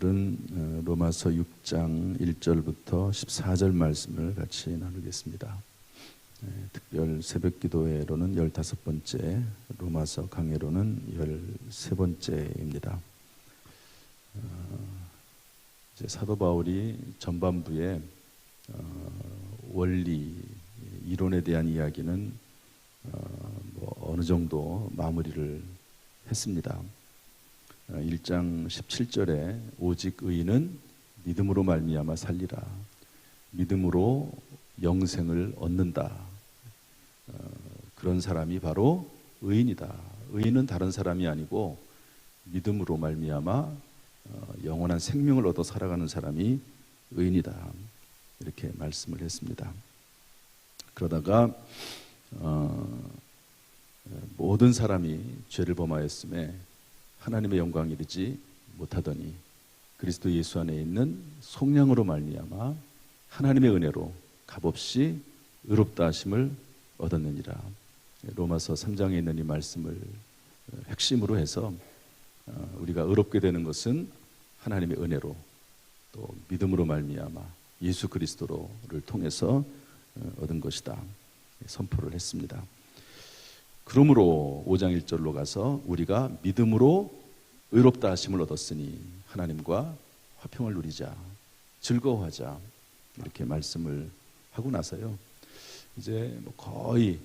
오늘은 로마서 6장 1절부터 14절 말씀을 같이 나누겠습니다. 특별 새벽기도회로는 15번째, 로마서 강해로는 13번째입니다. 이제 사도 바울이 전반부에 원리, 이론에 대한 이야기는 어느 정도 마무리를 했습니다. 1장 17절에 오직 의인은 믿음으로 말미암아 살리라. 믿음으로 영생을 얻는다. 그런 사람이 바로 의인이다. 의인은 다른 사람이 아니고 믿음으로 말미암아 영원한 생명을 얻어 살아가는 사람이 의인이다. 이렇게 말씀을 했습니다. 그러다가 모든 사람이 죄를 범하였음에 하나님의 영광 이르지 못하더니 그리스도 예수 안에 있는 속량으로 말미암아 하나님의 은혜로 값없이 의롭다 하심을 얻었느니라. 로마서 3장에 있는 이 말씀을 핵심으로 해서 우리가 의롭게 되는 것은 하나님의 은혜로 또 믿음으로 말미암아 예수 그리스도를 통해서 얻은 것이다 선포를 했습니다. 그러므로 5장 1절로 가서 우리가 믿음으로 의롭다 하심을 얻었으니 하나님과 화평을 누리자, 즐거워하자 이렇게 말씀을 하고 나서요. 이제 거의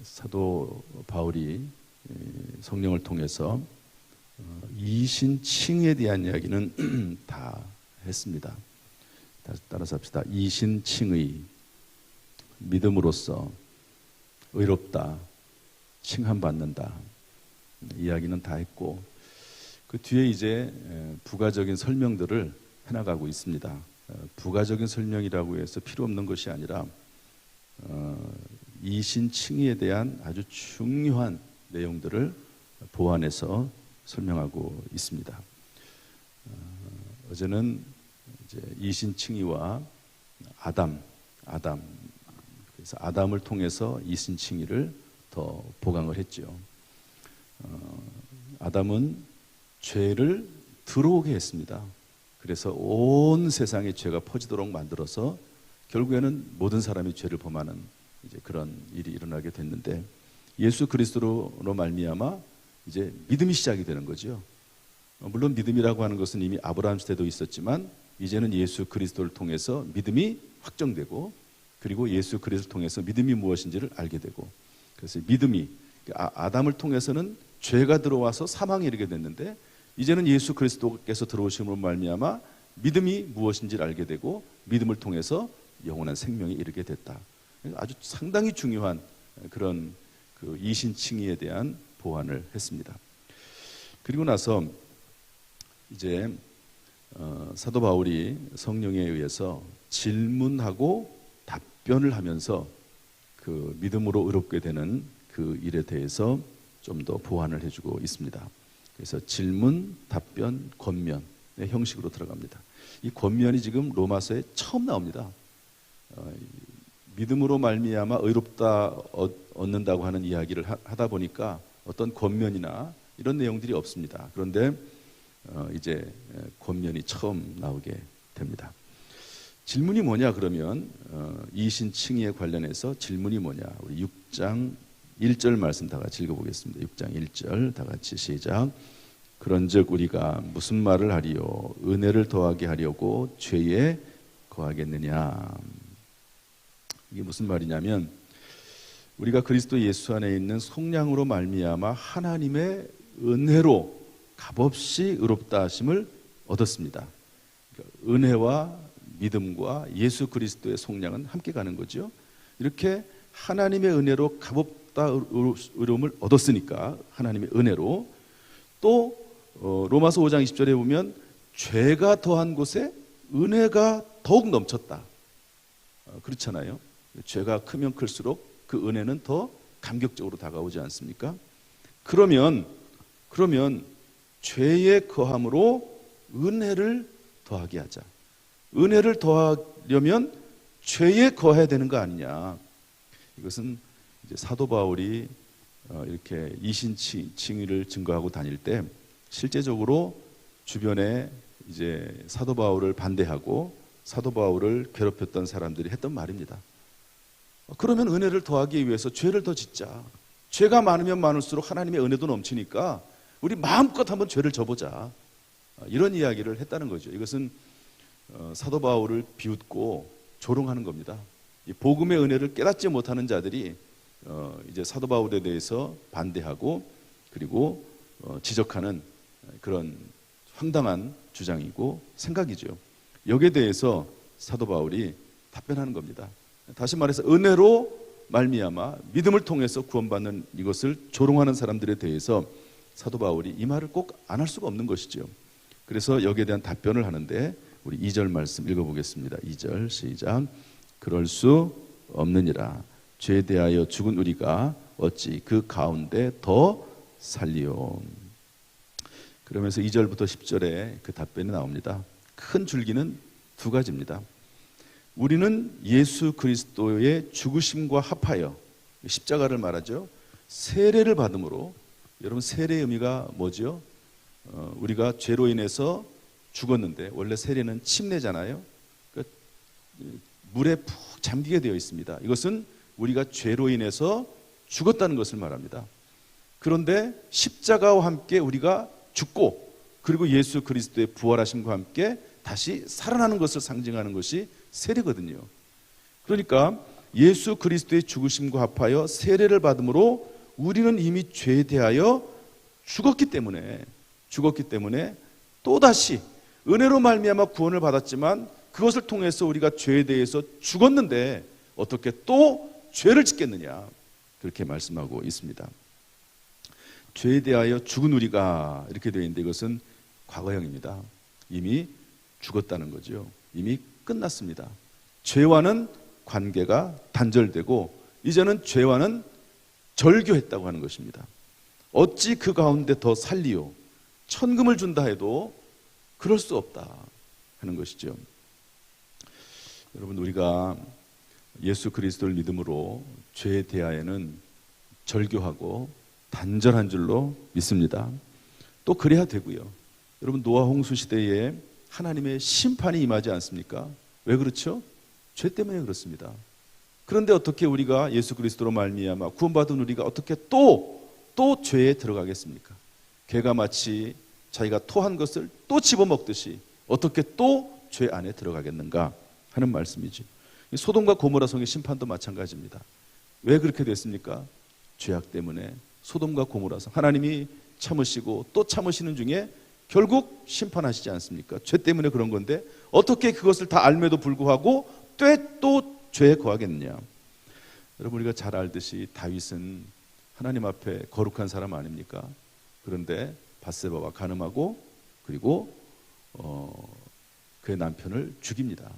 사도 바울이 성령을 통해서 이신칭에 대한 이야기는 다 했습니다. 따라서 합시다. 이신칭의 믿음으로써 의롭다, 칭함받는다 이야기는 다 했고 그 뒤에 이제 부가적인 설명들을 해나가고 있습니다. 부가적인 설명이라고 해서 필요 없는 것이 아니라 이신칭의에 대한 아주 중요한 내용들을 보완해서 설명하고 있습니다. 어제는 이제 이신칭의와 아담 그래서 아담을 통해서 이신칭의를 더 보강을 했죠. 아담은 죄를 들어오게 했습니다. 그래서 온 세상에 죄가 퍼지도록 만들어서 결국에는 모든 사람이 죄를 범하는 이제 그런 일이 일어나게 됐는데 예수 그리스도로 말미암아 이제 믿음이 시작이 되는 거죠. 물론 믿음이라고 하는 것은 이미 아브라함 시대도 있었지만 이제는 예수 그리스도를 통해서 믿음이 확정되고 그리고 예수 그리스도를 통해서 믿음이 무엇인지를 알게 되고 그래서 믿음이 아담을 통해서는 죄가 들어와서 사망에 이르게 됐는데 이제는 예수 그리스도께서 들어오심으로 말미암아 믿음이 무엇인지를 알게 되고 믿음을 통해서 영원한 생명에 이르게 됐다. 아주 상당히 중요한 그런 그 이신칭의에 대한 보완을 했습니다. 그리고 나서 이제 사도 바울이 성령에 의해서 질문하고 답변을 하면서 그 믿음으로 의롭게 되는 그 일에 대해서 좀 더 보완을 해주고 있습니다. 그래서 질문, 답변, 권면의 형식으로 들어갑니다. 이 권면이 지금 로마서에 처음 나옵니다. 믿음으로 말미암아 의롭다 얻는다고 하는 이야기를 하다 보니까 어떤 권면이나 이런 내용들이 없습니다. 그런데 이제 권면이 처음 나오게 됩니다. 질문이 뭐냐 그러면 이신칭의에 관련해서 질문이 뭐냐 우리 6장 1절 말씀 다 같이 읽어보겠습니다. 6장 1절 다 같이 시작. 그런즉 우리가 무슨 말을 하리요 은혜를 더하게 하려고 죄에 거하겠느냐. 이게 무슨 말이냐면 우리가 그리스도 예수 안에 있는 속량으로 말미암아 하나님의 은혜로 값없이 의롭다 하심을 얻었습니다. 그러니까 은혜와 믿음과 예수 그리스도의 속량은 함께 가는 거죠. 이렇게 하나님의 은혜로 값없다 의로움을 얻었으니까 하나님의 은혜로 또 로마서 5장 20절에 보면 죄가 더한 곳에 은혜가 더욱 넘쳤다. 그렇잖아요. 죄가 크면 클수록 그 은혜는 더 감격적으로 다가오지 않습니까? 그러면 죄에 거함으로 은혜를 더하게 하자. 은혜를 더하려면 죄에 거해야 되는 거 아니냐. 이것은 이제 사도 바울이 이렇게 이신칭의를 증거하고 다닐 때 실제적으로 주변에 이제 사도 바울을 반대하고 사도 바울을 괴롭혔던 사람들이 했던 말입니다. 그러면 은혜를 더하기 위해서 죄를 더 짓자. 죄가 많으면 많을수록 하나님의 은혜도 넘치니까 우리 마음껏 한번 죄를 져보자. 이런 이야기를 했다는 거죠. 이것은 사도 바울을 비웃고 조롱하는 겁니다. 이 복음의 은혜를 깨닫지 못하는 자들이 이제 사도 바울에 대해서 반대하고 그리고 지적하는 그런 황당한 주장이고 생각이죠. 여기에 대해서 사도 바울이 답변하는 겁니다. 다시 말해서 은혜로 말미암아 믿음을 통해서 구원받는 이것을 조롱하는 사람들에 대해서 사도 바울이 이 말을 꼭 안 할 수가 없는 것이죠. 그래서 여기에 대한 답변을 하는데 우리 2절 말씀 읽어보겠습니다. 2절 시작. 그럴 수 없느니라. 죄에 대하여 죽은 우리가 어찌 그 가운데 더 살리요. 그러면서 2절부터 10절에 그 답변이 나옵니다. 큰 줄기는 두 가지입니다. 우리는 예수 그리스도의 죽으심과 합하여, 십자가를 말하죠, 세례를 받음으로. 여러분, 세례의 의미가 뭐죠? 우리가 죄로 인해서 죽었는데, 원래 세례는 침례잖아요. 그러니까 물에 푹 잠기게 되어 있습니다. 이것은 우리가 죄로 인해서 죽었다는 것을 말합니다. 그런데 십자가와 함께 우리가 죽고, 그리고 예수 그리스도의 부활하심과 함께 다시 살아나는 것을 상징하는 것이 세례거든요. 그러니까 예수 그리스도의 죽으심과 합하여 세례를 받음으로 우리는 이미 죄에 대하여 죽었기 때문에 또다시 은혜로 말미암아 구원을 받았지만 그것을 통해서 우리가 죄에 대해서 죽었는데 어떻게 또 죄를 짓겠느냐, 그렇게 말씀하고 있습니다. 죄에 대하여 죽은 우리가 이렇게 되어 있는데 이것은 과거형입니다. 이미 죽었다는 거죠. 이미 끝났습니다. 죄와는 관계가 단절되고 이제는 죄와는 절교했다고 하는 것입니다. 어찌 그 가운데 더 살리요. 천금을 준다 해도 그럴 수 없다 하는 것이죠. 여러분, 우리가 예수 그리스도를 믿음으로 죄에 대하여는 절교하고 단절한 줄로 믿습니다. 또 그래야 되고요. 여러분, 노아 홍수 시대에 하나님의 심판이 임하지 않습니까? 왜 그렇죠? 죄 때문에 그렇습니다. 그런데 어떻게 우리가 예수 그리스도로 말미암아 구원받은 우리가 어떻게 또 죄에 들어가겠습니까? 개가 마치 자기가 토한 것을 또 집어먹듯이 어떻게 또 죄 안에 들어가겠는가 하는 말씀이죠. 소돔과 고모라 성의 심판도 마찬가지입니다. 왜 그렇게 됐습니까? 죄악 때문에 소돔과 고모라 성, 하나님이 참으시고 또 참으시는 중에 결국 심판하시지 않습니까? 죄 때문에 그런 건데 어떻게 그것을 다 알매도 불구하고 또 죄에 거하겠느냐. 여러분, 우리가 잘 알듯이 다윗은 하나님 앞에 거룩한 사람 아닙니까? 그런데 밧세바와 간음하고 그리고 그의 남편을 죽입니다.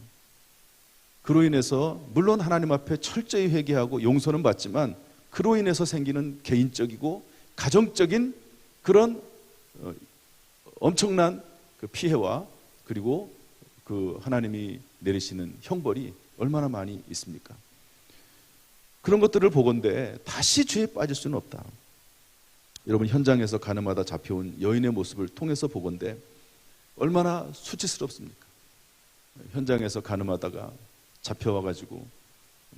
그로 인해서 물론 하나님 앞에 철저히 회개하고 용서는 받지만 그로 인해서 생기는 개인적이고 가정적인 그런 엄청난 그 피해와 그리고 그 하나님이 내리시는 형벌이 얼마나 많이 있습니까? 그런 것들을 보건대 다시 죄에 빠질 수는 없다. 여러분, 현장에서 가늠하다 잡혀온 여인의 모습을 통해서 보건대 얼마나 수치스럽습니까? 현장에서 가늠하다가 잡혀와가지고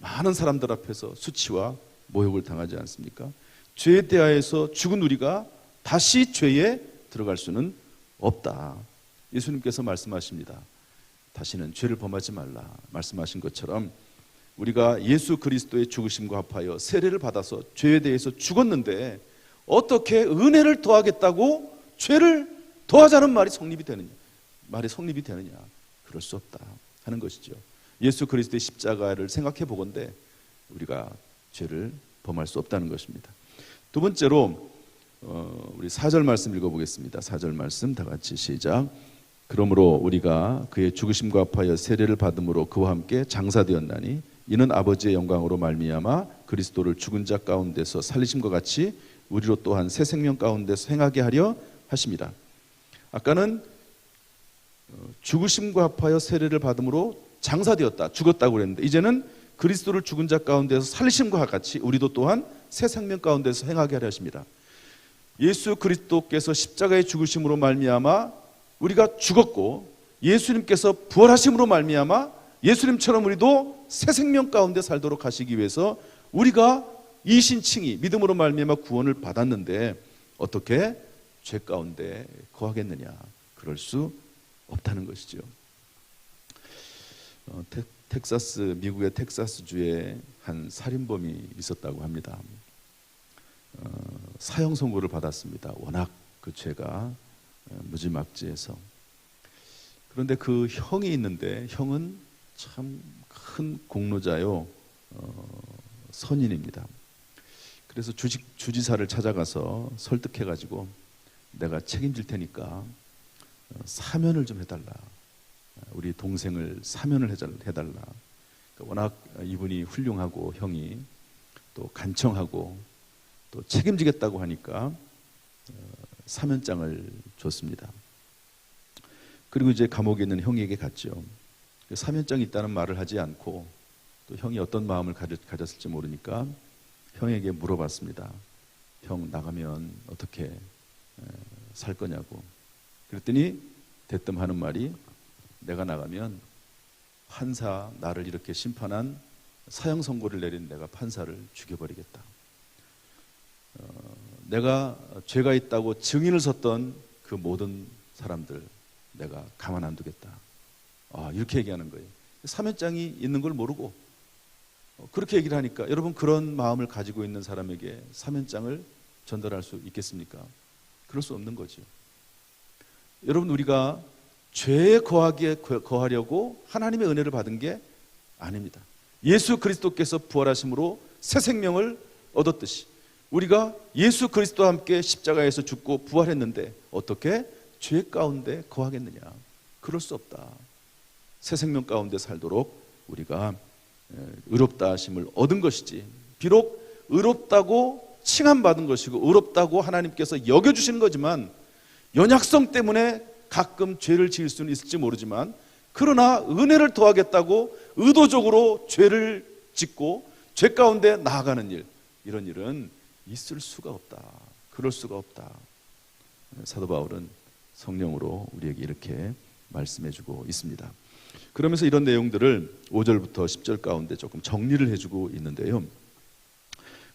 많은 사람들 앞에서 수치와 모욕을 당하지 않습니까? 죄에 대하여서 죽은 우리가 다시 죄에 들어갈 수는 없다. 예수님께서 말씀하십니다. 다시는 죄를 범하지 말라 말씀하신 것처럼 우리가 예수 그리스도의 죽으심과 합하여 세례를 받아서 죄에 대해서 죽었는데 어떻게 은혜를 더하겠다고 죄를 더하자는 말이 성립이 되느냐? 그럴 수 없다 하는 것이죠. 예수 그리스도의 십자가를 생각해 보건대 우리가 죄를 범할 수 없다는 것입니다. 두 번째로 우리 4절 말씀 읽어보겠습니다. 4절 말씀 다 같이 시작. 그러므로 우리가 그의 죽으심과 합하여 세례를 받음으로 그와 함께 장사되었나니 이는 아버지의 영광으로 말미암아 그리스도를 죽은 자 가운데서 살리심과 같이 우리로 또한 새 생명 가운데서 행하게 하려 하심이라. 아까는 죽으심과 합하여 세례를 받음으로 장사되었다, 죽었다고 그랬는데 이제는 그리스도를 죽은 자 가운데서 살리심과 같이 우리도 또한 새 생명 가운데서 행하게 하려 하십니다. 예수 그리스도께서 십자가의 죽으심으로 말미암아 우리가 죽었고 예수님께서 부활하심으로 말미암아 예수님처럼 우리도 새 생명 가운데 살도록 하시기 위해서 우리가 이신칭의 믿음으로 말미암아 구원을 받았는데 어떻게 죄 가운데 거하겠느냐? 그럴 수 없다는 것이죠. 미국의 텍사스주에 한 살인범이 있었다고 합니다. 사형 선고를 받았습니다. 워낙 그 죄가 무지막지해서. 그런데 그 형이 있는데 형은 참 큰 공로자요, 선인입니다. 그래서 주지사를 찾아가서 설득해가지고 내가 책임질 테니까 사면을 좀 해달라. 우리 동생을 사면을 해달라. 워낙 이분이 훌륭하고 형이 또 간청하고 또 책임지겠다고 하니까 사면장을 줬습니다. 그리고 이제 감옥에 있는 형에게 갔죠. 사면장이 있다는 말을 하지 않고 또 형이 어떤 마음을 가졌을지 모르니까 형에게 물어봤습니다. 형 나가면 어떻게 살 거냐고. 그랬더니 대뜸 하는 말이 내가 나가면 판사, 나를 이렇게 심판한 사형 선고를 내린 내가 판사를 죽여버리겠다. 내가 죄가 있다고 증인을 섰던 그 모든 사람들 내가 가만 안 두겠다. 이렇게 얘기하는 거예요. 사면장이 있는 걸 모르고 그렇게 얘기를 하니까 여러분 그런 마음을 가지고 있는 사람에게 사면장을 전달할 수 있겠습니까? 그럴 수 없는 거죠. 여러분 우리가 죄에 거하려고 하나님의 은혜를 받은 게 아닙니다. 예수 그리스도께서 부활하심으로 새 생명을 얻었듯이 우리가 예수 그리스도와 함께 십자가에서 죽고 부활했는데 어떻게 죄 가운데 거하겠느냐? 그럴 수 없다. 새 생명 가운데 살도록 우리가 의롭다 하심을 얻은 것이지, 비록 의롭다고 칭함받은 것이고 의롭다고 하나님께서 여겨주시는 거지만 연약성 때문에 가끔 죄를 지을 수는 있을지 모르지만 그러나 은혜를 더하겠다고 의도적으로 죄를 짓고 죄 가운데 나아가는 일, 이런 일은 있을 수가 없다. 그럴 수가 없다. 사도 바울은 성령으로 우리에게 이렇게 말씀해주고 있습니다. 그러면서 이런 내용들을 5절부터 10절 가운데 조금 정리를 해주고 있는데요.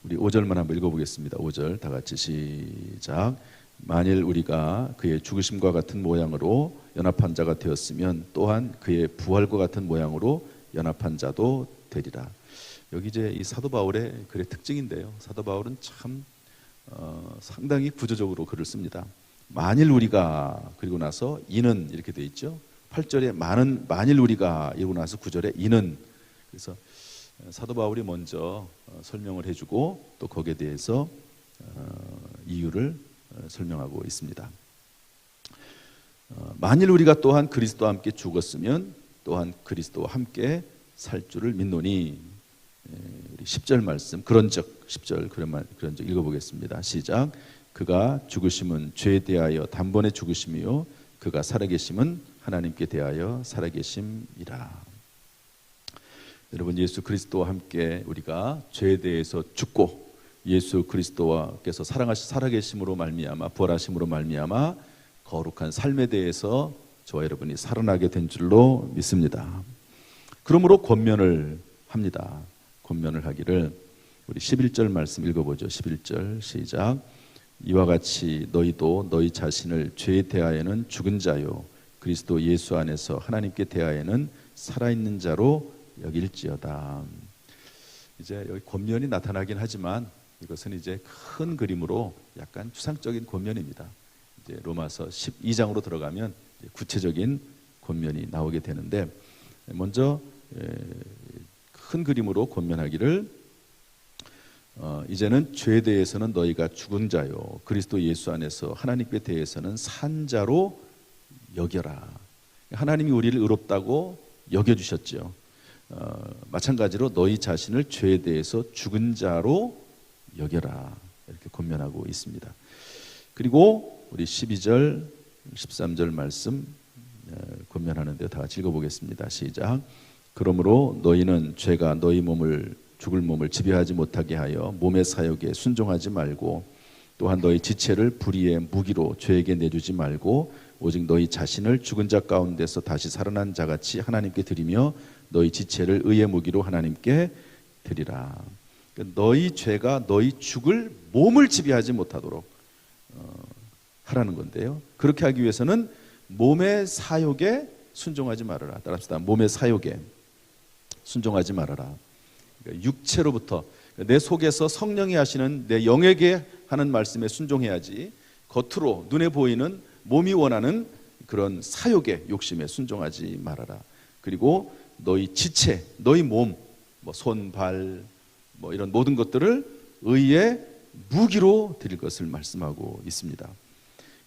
우리 5절만 한번 읽어보겠습니다. 5절 다 같이 시작. 만일 우리가 그의 죽으심과 같은 모양으로 연합한 자가 되었으면 또한 그의 부활과 같은 모양으로 연합한 자도 되리라. 여기 이제 이 사도 바울의 글의 특징인데요. 사도 바울은 참 상당히 구조적으로 글을 씁니다. 만일 우리가, 그리고 나서 이는 이렇게 돼 있죠. 8절에 만일 우리가, 이러고 나서 9절에 이는. 그래서 사도 바울이 먼저 설명을 해주고 또 거기에 대해서 이유를 설명하고 있습니다. 만일 우리가 또한 그리스도와 함께 죽었으면 또한 그리스도와 함께 살 줄을 믿노니. 우리 10절 말씀, 그런즉 10절 그런즉 읽어보겠습니다. 시작. 그가 죽으심은 죄에 대하여 단번에 죽으심이요 그가 살아계심은 하나님께 대하여 살아계심이라. 여러분 예수 그리스도와 함께 우리가 죄에 대해서 죽고 예수 그리스도와께서 살아계심으로 말미암아 부활하심으로 말미암아 거룩한 삶에 대해서 저와 여러분이 살아나게 된 줄로 믿습니다. 그러므로 권면을 합니다. 권면을 하기를 우리 11절 말씀 읽어보죠. 11절 시작. 이와 같이 너희도 너희 자신을 죄에 대하여는 죽은 자요 그리스도 예수 안에서 하나님께 대하여는 살아있는 자로 여길지어다. 이제 여기 권면이 나타나긴 하지만 이것은 이제 큰 그림으로 약간 추상적인 권면입니다. 이제 로마서 12장으로 들어가면 구체적인 권면이 나오게 되는데 먼저 큰 그림으로 권면하기를 이제는 죄에 대해서는 너희가 죽은 자요 그리스도 예수 안에서 하나님께 대해서는 산 자로 여겨라. 하나님이 우리를 의롭다고 여겨주셨죠. 마찬가지로 너희 자신을 죄에 대해서 죽은 자로 여겨라. 이렇게 권면하고 있습니다. 그리고 우리 12절 13절 말씀 권면하는데 다 같이 읽어보겠습니다. 시작. 그러므로 너희는 죄가 너희 몸을 죽을 몸을 지배하지 못하게 하여 몸의 사욕에 순종하지 말고 또한 너희 지체를 불의의 무기로 죄에게 내주지 말고 오직 너희 자신을 죽은 자 가운데서 다시 살아난 자같이 하나님께 드리며 너희 지체를 의의 무기로 하나님께 드리라. 그러니까 너희 죄가 너희 죽을 몸을 지배하지 못하도록 하라는 건데요. 그렇게 하기 위해서는 몸의 사욕에 순종하지 말아라. 따라합시다. 몸의 사욕에 순종하지 말아라. 그러니까 육체로부터 내 속에서 성령이 하시는 내 영에게 하는 말씀에 순종해야지 겉으로 눈에 보이는 몸이 원하는 그런 사욕의 욕심에 순종하지 말아라. 그리고 너희 지체, 너희 몸, 손, 발, 이런 모든 것들을 의의 무기로 드릴 것을 말씀하고 있습니다.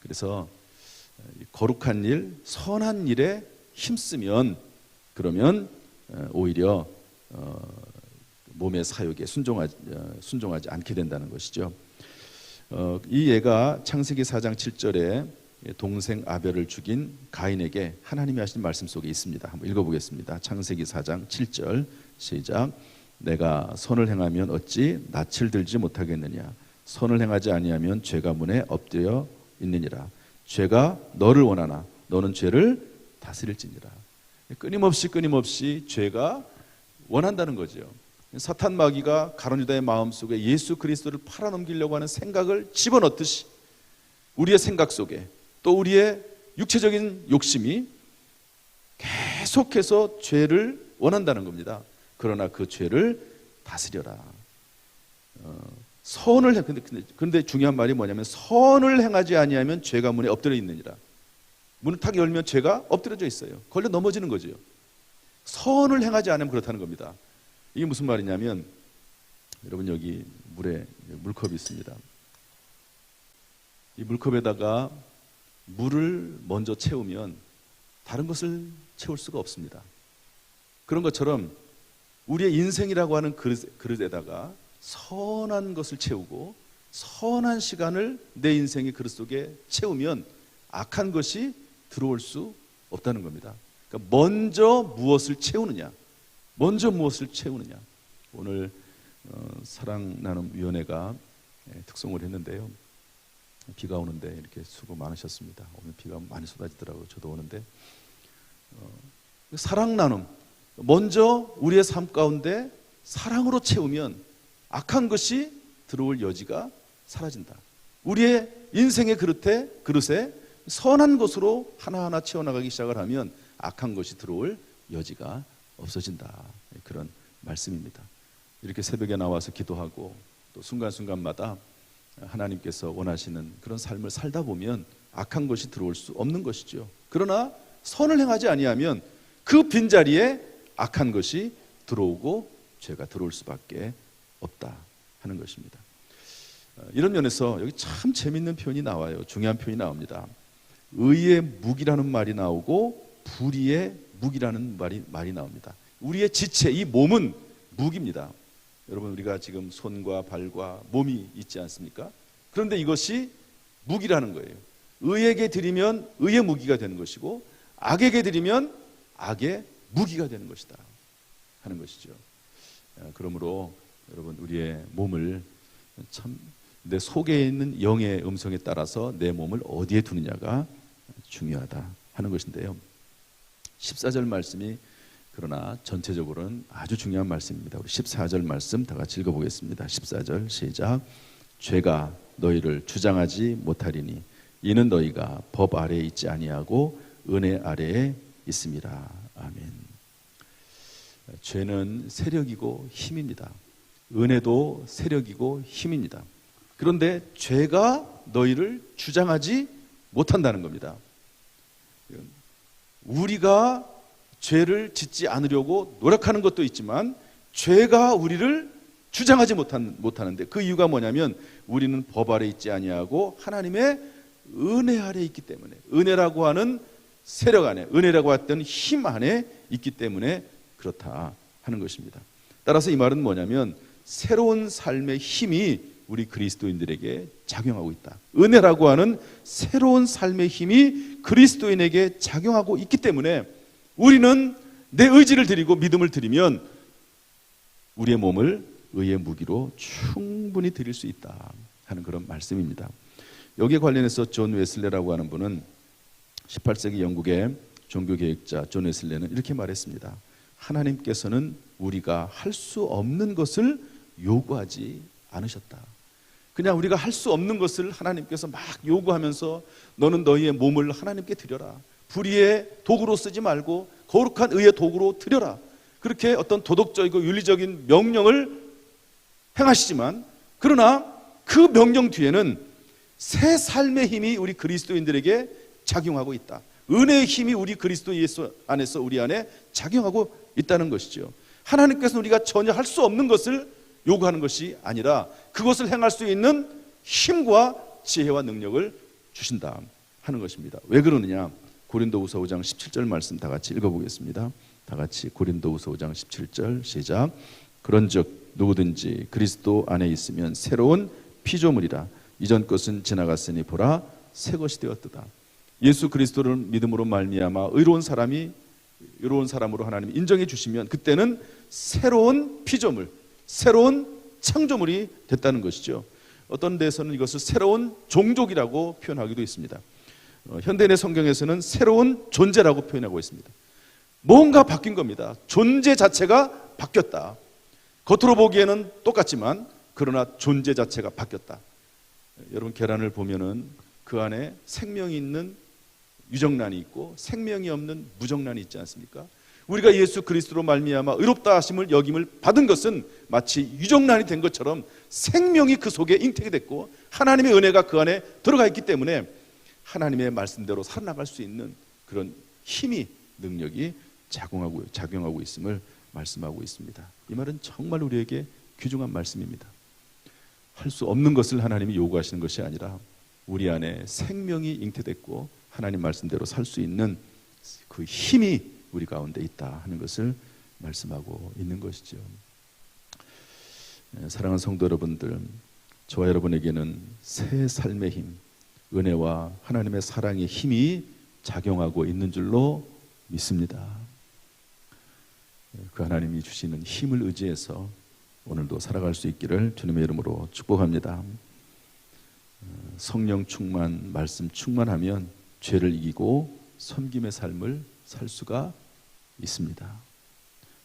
그래서 거룩한 일, 선한 일에 힘쓰면 그러면 오히려 몸의 사욕에 순종하지 않게 된다는 것이죠. 이 예가 창세기 4장 7절에 동생 아벨을 죽인 가인에게 하나님이 하신 말씀 속에 있습니다. 한번 읽어보겠습니다. 창세기 4장 7절 시작. 내가 선을 행하면 어찌 낯을 들지 못하겠느냐. 선을 행하지 아니하면 죄가 문에 엎드려 있느니라. 죄가 너를 원하나 너는 죄를 다스릴지니라. 끊임없이 죄가 원한다는 거죠. 사탄 마귀가 가룟 유다의 마음속에 예수 그리스도를 팔아넘기려고 하는 생각을 집어넣듯이 우리의 생각 속에 또 우리의 육체적인 욕심이 계속해서 죄를 원한다는 겁니다. 그러나 그 죄를 다스려라. 선을 해. 근데 중요한 말이 뭐냐면 선을 행하지 아니하면 죄가 문에 엎드려 있느니라. 문을 탁 열면 죄가 엎드려져 있어요. 걸려 넘어지는 거죠. 선을 행하지 않으면 그렇다는 겁니다. 이게 무슨 말이냐면 여러분 여기 물에 물컵이 있습니다. 이 물컵에다가 물을 먼저 채우면 다른 것을 채울 수가 없습니다. 그런 것처럼 우리의 인생이라고 하는 그릇에다가 선한 것을 채우고 선한 시간을 내 인생의 그릇 속에 채우면 악한 것이 들어올 수 없다는 겁니다. 그러니까 먼저 무엇을 채우느냐. 오늘 사랑나눔위원회가 특송을 했는데요. 비가 오는데 이렇게 수고 많으셨습니다. 오늘 비가 많이 쏟아지더라고요. 저도 오는데 사랑나눔 먼저 우리의 삶 가운데 사랑으로 채우면 악한 것이 들어올 여지가 사라진다. 우리의 인생의 그릇에 선한 것으로 하나하나 채워나가기 시작을 하면 악한 것이 들어올 여지가 없어진다. 그런 말씀입니다. 이렇게 새벽에 나와서 기도하고 또 순간순간마다 하나님께서 원하시는 그런 삶을 살다 보면 악한 것이 들어올 수 없는 것이죠. 그러나 선을 행하지 아니하면 그 빈자리에 악한 것이 들어오고 죄가 들어올 수밖에 없다 하는 것입니다. 이런 면에서 여기 참 재밌는 표현이 나와요. 중요한 표현이 나옵니다. 의의 무기라는 말이 나오고 불의의 무기라는 말이 나옵니다. 우리의 지체, 이 몸은 무기입니다. 여러분 우리가 지금 손과 발과 몸이 있지 않습니까? 그런데 이것이 무기라는 거예요. 의에게 드리면 의의 무기가 되는 것이고 악에게 드리면 악의 무기가 되는 것이다 하는 것이죠. 그러므로 여러분 우리의 몸을 참 내 속에 있는 영의 음성에 따라서 내 몸을 어디에 두느냐가 중요하다 하는 것인데요. 14절 말씀이 그러나 전체적으로는 아주 중요한 말씀입니다. 우리 14절 말씀 다 같이 읽어보겠습니다. 14절 시작. 죄가 너희를 주장하지 못하리니 이는 너희가 법 아래에 있지 아니하고 은혜 아래에 있음이라. 아멘. 죄는 세력이고 힘입니다. 은혜도 세력이고 힘입니다. 그런데 죄가 너희를 주장하지 못한다는 겁니다. 우리가 죄를 짓지 않으려고 노력하는 것도 있지만 죄가 우리를 주장하지 못하는데 그 이유가 뭐냐면 우리는 법 아래 있지 아니하고 하나님의 은혜 아래 있기 때문에, 은혜라고 하는 세력 안에, 은혜라고 했던 힘 안에 있기 때문에 그렇다 하는 것입니다. 따라서 이 말은 뭐냐면 새로운 삶의 힘이 우리 그리스도인들에게 작용하고 있다. 은혜라고 하는 새로운 삶의 힘이 그리스도인에게 작용하고 있기 때문에 우리는 내 의지를 드리고 믿음을 드리면 우리의 몸을 의의 무기로 충분히 드릴 수 있다 하는 그런 말씀입니다. 여기에 관련해서 존 웨슬레라고 하는 분은 18세기 영국의 종교개혁자 존 웨슬레는 이렇게 말했습니다. 하나님께서는 우리가 할 수 없는 것을 요구하지 않으셨다. 그냥 우리가 할 수 없는 것을 하나님께서 막 요구하면서 너는 너희의 몸을 하나님께 드려라. 불의의 도구로 쓰지 말고 거룩한 의의 도구로 드려라. 그렇게 어떤 도덕적이고 윤리적인 명령을 행하시지만, 그러나 그 명령 뒤에는 새 삶의 힘이 우리 그리스도인들에게 작용하고 있다. 은혜의 힘이 우리 그리스도 예수 안에서 우리 안에 작용하고 있다는 것이죠. 하나님께서는 우리가 전혀 할 수 없는 것을 요구하는 것이 아니라 그것을 행할 수 있는 힘과 지혜와 능력을 주신다 하는 것입니다. 왜 그러느냐? 고린도후서 5장 17절 말씀 다 같이 읽어보겠습니다. 다 같이 고린도후서 5장 17절 시작. 그런즉 누구든지 그리스도 안에 있으면 새로운 피조물이라. 이전 것은 지나갔으니 보라 새 것이 되었도다. 예수 그리스도를 믿음으로 말미암아 의로운 사람으로 하나님이 인정해 주시면 그때는 새로운 피조물, 새로운 창조물이 됐다는 것이죠. 어떤 데서는 이것을 새로운 종족이라고 표현하기도 있습니다. 현대인의 성경에서는 새로운 존재라고 표현하고 있습니다. 뭔가 바뀐 겁니다. 존재 자체가 바뀌었다. 겉으로 보기에는 똑같지만 그러나 존재 자체가 바뀌었다. 여러분, 계란을 보면은 그 안에 생명이 있는 유정란이 있고 생명이 없는 무정란이 있지 않습니까? 우리가 예수 그리스도로 말미암아 의롭다 하심을 여김을 받은 것은 마치 유정란이 된 것처럼 생명이 그 속에 잉태가 됐고 하나님의 은혜가 그 안에 들어가 있기 때문에 하나님의 말씀대로 살아나갈 수 있는 그런 힘이, 능력이 작용하고 있음을 말씀하고 있습니다. 이 말은 정말 우리에게 귀중한 말씀입니다. 할 수 없는 것을 하나님이 요구하시는 것이 아니라 우리 안에 생명이 잉태됐고 하나님 말씀대로 살 수 있는 그 힘이 우리 가운데 있다 하는 것을 말씀하고 있는 것이죠. 사랑하는 성도 여러분들, 저와 여러분에게는 새 삶의 힘, 은혜와 하나님의 사랑의 힘이 작용하고 있는 줄로 믿습니다. 그 하나님이 주시는 힘을 의지해서 오늘도 살아갈 수 있기를 주님의 이름으로 축복합니다. 성령 충만, 말씀 충만하면 죄를 이기고 섬김의 삶을 살 수가 있습니다.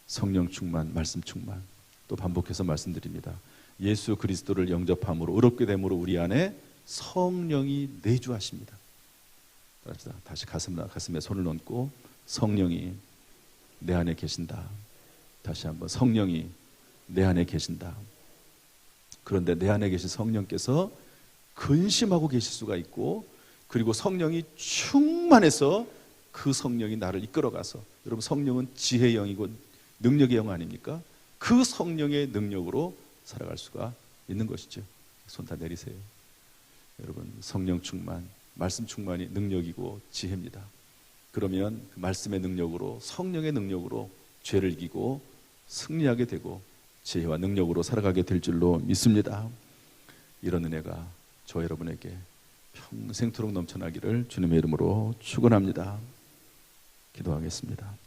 성령 충만, 말씀 충만. 또 반복해서 말씀드립니다. 예수 그리스도를 영접함으로 의롭게 됨으로 우리 안에 성령이 내주하십니다. 다시 가슴에 손을 얹고 성령이 내 안에 계신다. 다시 한번 성령이 내 안에 계신다. 그런데 내 안에 계신 성령께서 근심하고 계실 수가 있고, 그리고 성령이 충만해서 그 성령이 나를 이끌어가서, 여러분 성령은 지혜의 영이고 능력의 영 아닙니까? 그 성령의 능력으로 살아갈 수가 있는 것이죠. 손 다 내리세요. 여러분, 성령 충만, 말씀 충만이 능력이고 지혜입니다. 그러면 그 말씀의 능력으로, 성령의 능력으로 죄를 이기고 승리하게 되고 지혜와 능력으로 살아가게 될 줄로 믿습니다. 이런 은혜가 저 여러분에게 평생토록 넘쳐나기를 주님의 이름으로 축원합니다. 기도하겠습니다.